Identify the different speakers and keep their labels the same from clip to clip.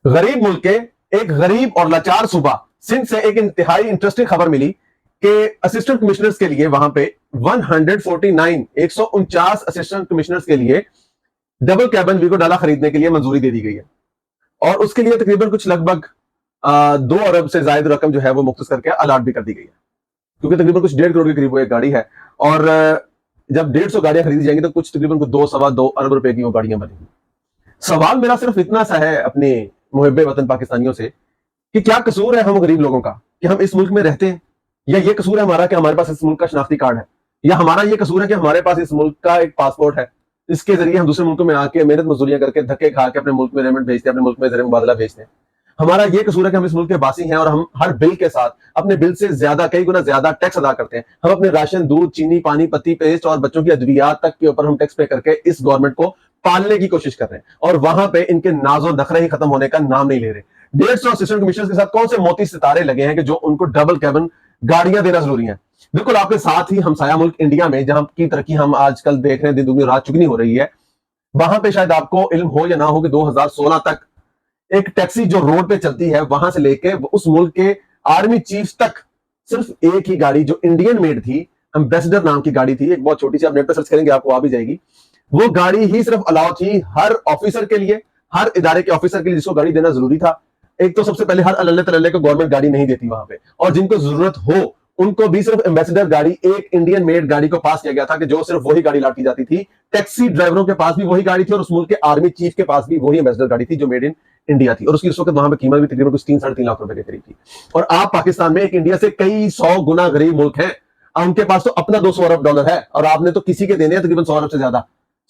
Speaker 1: غریب ملک کے ایک غریب اور لاچار صوبہ سندھ سے ایک انتہائی انٹرسٹنگ خبر ملی کہ اسسٹنٹ کمشنرز کے لیے وہاں پہ 149 اسسٹنٹ کمشنرز کے لیے ڈبل کیبن ویگو ڈالا خریدنے کے لیے منظوری دے دی گئی ہے، اور اس کے لیے تقریباً کچھ لگ بھگ 2 ارب سے زائد رقم جو ہے وہ مختص کر کے الاٹ بھی کر دی گئی ہے، کیونکہ تقریباً کچھ 1.5 کروڑ کے قریب وہ ایک گاڑی ہے، اور جب 150 گاڑیاں خریدی جائیں گی تو کچھ تقریباً 2.25 ارب روپے کی وہ گاڑیاں بنیں گی۔ سوال میرا صرف اتنا سا ہے اپنے محب وطن پاکستانیوں سے کہ کیا قصور ہے ہم غریب لوگوں کا کہ ہم اس ملک میں رہتے ہیں، یا یہ قصور ہے ہمارا کہ ہمارے پاس اس ملک کا شناختی کارڈ ہے، یا ہمارا یہ قصور ہے کہ ہمارے پاس اس ملک کا ایک پاسپورٹ ہے، اس کے ذریعے ہم دوسرے ملکوں میں آ کے محنت مزدوریاں کر کے دھکے کھا کے اپنے ملک میں ریمنٹ بھیجتے ہیں، اپنے ملک میں زر مبادلہ بھیجتے ہیں۔ ہمارا یہ قصور ہے کہ ہم اس ملک کے باسی ہیں اور ہم ہر بل کے ساتھ اپنے بل سے زیادہ کئی گنا زیادہ ٹیکس ادا کرتے ہیں۔ ہم اپنے راشن، دودھ، چینی، پانی، پتی، پیسٹ اور بچوں کی ادویات تک کے اوپر ہم ٹیکس پے کر کے اس گورنمنٹ کو پالنے کی کوشش کر رہے ہیں، اور وہاں پہ ان کے ناز و نخرے ہی ختم ہونے کا نام نہیں لے رہے۔ 150 اسسٹنٹ کمشنرز کے ساتھ کون سے موتی ستارے لگے ہیں کہ جو ان کو ڈبل کیبن گاڑیاں دینا ضروری ہیں؟ بالکل آپ کے ساتھ ہی ہمسایہ ملک انڈیا میں جہاں کی ترقی ہم آج کل دیکھ رہے ہیں، دن دگنی رات چگنی ہو رہی ہے، وہاں پہ شاید آپ کو علم ہو یا نہ ہو کہ 2016 تک ایک ٹیکسی جو روڈ پہ چلتی ہے وہاں سے لے کے اس ملک کے آرمی چیف تک صرف ایک ہی گاڑی جو انڈین میڈ تھی، امبیسڈر نام کی گاڑی تھی، ایک بہت چھوٹی سی، آپ نیٹ پہ سرچ کریں گے آپ کو آ بھی جائے گی، وہ گاڑی ہی صرف الاؤ تھی ہر آفیسر کے لیے، ہر ادارے کے آفیسر کے لیے جس کو گاڑی دینا ضروری تھا۔ ایک تو سب سے پہلے ہر اللہ تللے کو گورنمنٹ گاڑی نہیں دیتی وہاں پہ، اور جن کو ضرورت ہو ان کو بھی صرف ایمبیسڈر گاڑی، ایک انڈین میڈ گاڑی کو پاس کیا گیا تھا کہ جو صرف وہی گاڑی لاٹی جاتی تھی۔ ٹیکسی ڈرائیوروں کے پاس بھی وہی گاڑی تھی، اور اس ملک کے آرمی چیف کے پاس بھی وہی ایمبیسڈر گاڑی تھی جو میڈ ان انڈیا تھی، اور اس کی اس وقت وہاں پہ قیمت بھی تقریباً کچھ 3-3.5 لاکھ روپے کے قریب تھی۔ اور آپ پاکستان میں ایک انڈیا سے کئی 100 گنا غریب ملک ہیں، ان کے پاس تو اپنا 200 ارب ڈالر ہے، اور آپ نے تو کسی کے دینے ہیں تقریباً 100 ارب سے زیادہ،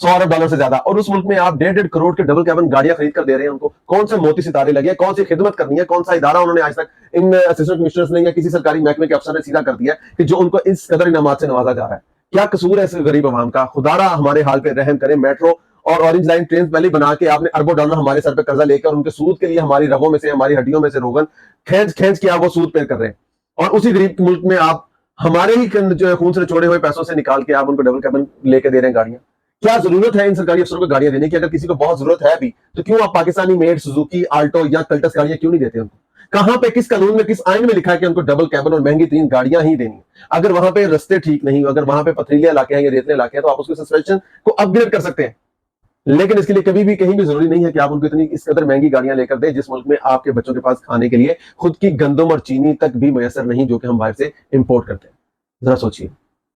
Speaker 1: 100 ارب ڈالر سے زیادہ، اور اس ملک میں آپ 1.5 کروڑ کے ڈبل کیبن گاڑیاں خرید کر دے رہے ہیں ان کو۔ کون سے موتی ستارے لگے ہیں، کون سی خدمت کرنی ہے، کون سا ادارہ انہوں نے آج تک ان اسسٹنٹ کمشنرز نے یا کسی سرکاری محکمے کے افسر نے سیدھا کر دیا ہے کہ جو ان کو اس قدر انعامات سے نوازا جا رہا ہے؟ کیا قصور ہے اس غریب عوام کا؟ خدا را ہمارے حال پہ رحم کرے۔ میٹرو اور اورنج لائن ٹرین پہلے بنا کے آپ نے اربوں ڈالر ہمارے سر پہ قرضہ لے کر ان کے سود کے لیے ہماری رگوں میں سے، ہماری ہڈیوں میں سے روغن کھینچ کے آپ وہ سود پے کر رہے ہیں، اور اسی غریب ملک میں آپ ہمارے ہی جو ہے خون سے نچوڑے ہوئے پیسوں سے نکال کے آپ ان کو ڈبل کیبن لے کے دے رہے ہیں گاڑیاں۔ کیا ضرورت ہے ان سرکاری افسروں کو گاڑیاں دینے کی؟ اگر کسی کو بہت ضرورت ہے بھی تو کیوں آپ پاکستانی میڈ سوزوکی، آلٹو یا کلٹس گاڑیاں کیوں نہیں دیتے ان کو؟ کہاں پہ، کس قانون میں، کس آئین میں لکھا ہے کہ ان کو ڈبل کیبن اور مہنگی ترین گاڑیاں ہی دینی ہیں؟ اگر وہاں پہ رستے ٹھیک نہیں، اگر وہاں پہ پتھریلے علاقے ہیں یا ریتلے علاقے ہیں تو آپ اس کے سسپینشن کو اپ گریڈ کر سکتے ہیں، لیکن اس کے لیے کبھی بھی کہیں بھی ضروری نہیں ہے کہ آپ ان کو اتنی اس قدر مہنگی گاڑیاں لے کر دیں جس ملک میں آپ کے بچوں کے پاس کھانے کے لیے خود کی گندم اور چینی تک بھی میسر نہیں جو کہ ہم باہر سے امپورٹ کرتے ہیں۔ ذرا سوچیے۔